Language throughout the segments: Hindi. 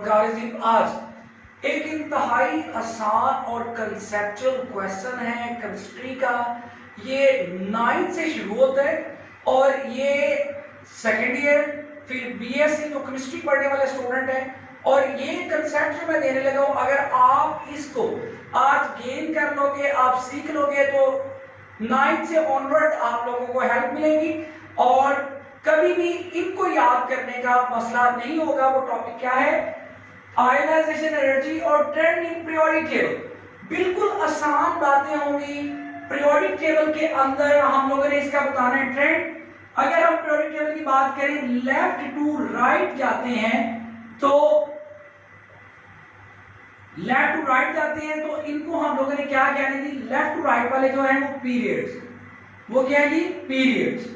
गालिब आज एक इंतहाई आसान और कंसेप्चुअल क्वेश्चन है केमिस्ट्री का। ये 9th से शुरू होता है और ये सेकेंड ईयर फिर बीएससी जो केमिस्ट्री पढ़ने वाले स्टूडेंट हैं, और ये कंसेप्ट जो मैं देने लगा हूँ, अगर आप इसको आज गेन कर लोगे, आप सीख लोगे, तो 9th से ऑनवर्ड आप लोगों को हेल्प मिलेगी और कभी भी इनको याद करने का मसला नहीं होगा। वो टॉपिक क्या है? आयनाइजेशन एनर्जी और ट्रेंड इन पीरियोडिक टेबल। बिल्कुल आसान बातें होंगी। पीरियोडिक टेबल के अंदर हम लोगों ने इसका बताना है ट्रेंड। अगर हम पीरियोडिक टेबल की बात करें, लेफ्ट टू राइट जाते हैं, तो लेफ्ट टू राइट जाते हैं तो इनको हम लोगों ने क्या कहने दी? लेफ्ट टू राइट वाले जो है वो पीरियड्स, वो क्या है जी? पीरियड्स।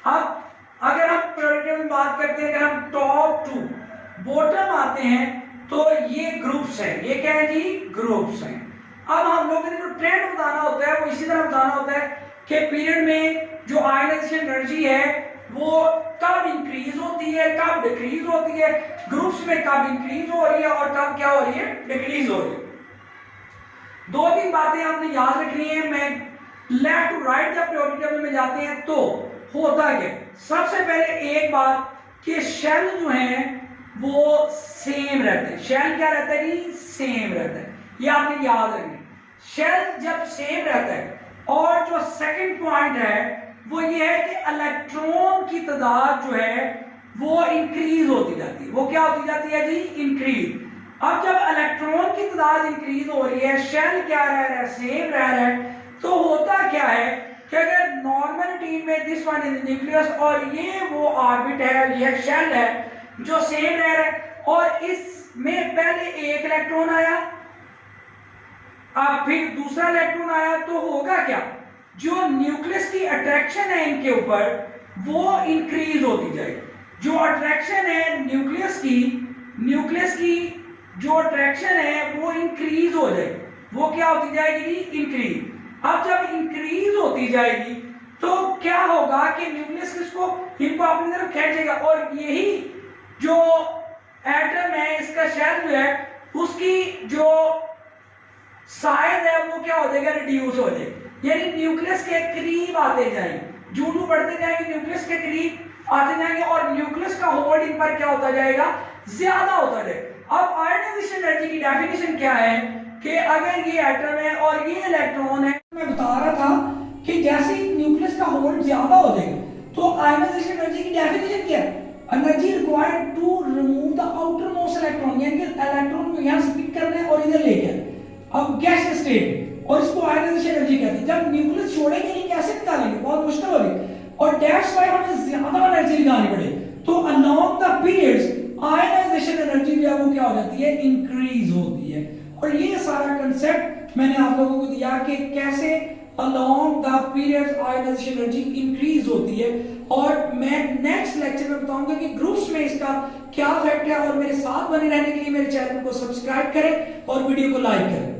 अब अगर हम पीरियोडिक टेबल में बात करते हैं, अगर हम टॉप टू बॉटम आते हैं तो ये ग्रुप्स हैं। ये क्या है जी? ग्रुप्स हैं। अब हम लोगों ने जो ट्रेंड बताना होता है वो इसी तरह बताना होता है कि पीरियड में जो आयनाइजेशन एनर्जी है वो कब इंक्रीज होती है, कब डिक्रीज होती है, ग्रुप्स में कब इंक्रीज हो रही है और कब क्या हो रही है? डिक्रीज हो रही है। दो तीन बातें आपने याद रखनी है। मैं लेफ्ट टू राइट जब पीरियोडिक टेबल में जाते हैं तो होता क्या? सबसे पहले एक बात कि शेल जो है वो सेम रहते हैं। शेल क्या रहता है जी? सेम रहता है। ये आपने याद रखना। शेल जब सेम रहता है, और जो सेकंड पॉइंट है वो ये है कि इलेक्ट्रॉन की तादाद जो है वो इंक्रीज होती जाती है। वो क्या होती जाती है जी? इंक्रीज। अब जब इलेक्ट्रॉन की तादाद इंक्रीज हो रही है, शेल क्या रह रहा है? सेम रह रहा है, तो होता क्या है कि अगर नॉर्मल टीम में दिस वन इज न्यूक्लियस और ये वो ऑर्बिट है, ये शेल है जो सेम रह रहा है, और इसमें पहले एक इलेक्ट्रॉन आया, अब फिर दूसरा इलेक्ट्रॉन आया, तो होगा क्या? जो न्यूक्लियस की अट्रैक्शन है इनके ऊपर वो इंक्रीज होती जाएगी। जो अट्रैक्शन है न्यूक्लियस की जो अट्रैक्शन है वो इंक्रीज हो जाएगी। वो क्या होती जाएगी? इंक्रीज। अब जब इंक्रीज होती जाएगी तो क्या होगा कि न्यूक्लियस इसको इनको अपनी तरफ खींचेगा, और यही जो एटम है, इसका शेल जो है, उसकी जो साइज है वो क्या हो जाएगा? रिड्यूस हो जाएगी। यानी न्यूक्लियस के करीब आते जाएंगे, जूं बढ़ते जाएंगे, न्यूक्लियस के करीब आते जाएंगे, और न्यूक्लियस का होल्ड इन पर क्या होता जाएगा? ज्यादा होता जाएगा। अब आयनाइजेशन एनर्जी की डेफिनेशन क्या है कि अगर ये एटम है और ये इलेक्ट्रॉन है, मैं बता रहा था कि जैसे ही न्यूक्लियस का होल्ड ज्यादा हो जाएगा तो आयनाइजेशन एनर्जी की डेफिनेशन क्या है? Energy required to remove the outermost electron, यानी कि इलेक्ट्रॉन को यहां से पिक करना है और इधर लेके आना। अब गैस स्टेट, और इसको आयनाइजेशन एनर्जी कहते हैं। जब न्यूक्लियस छोड़ेंगे नहीं, कैसे निकालेंगे? बहुत मुश्किल होगी, और दैट्स व्हाई हमें ज्यादा एनर्जी लगानी पड़े। तो along the periods ionization energy जो है वो क्या हो जाती है? इंक्रीज होती है। और ये सारा कांसेप्ट मैंने आप लोगों को दिया कि कैसे along the periods ionization energy increase होती है, और मैं नेक्स्ट लेक्चर में बताऊंगा कि ग्रुप्स में इसका क्या इफेक्ट है। और मेरे साथ बने रहने के लिए मेरे चैनल को सब्सक्राइब करें और वीडियो को लाइक करें।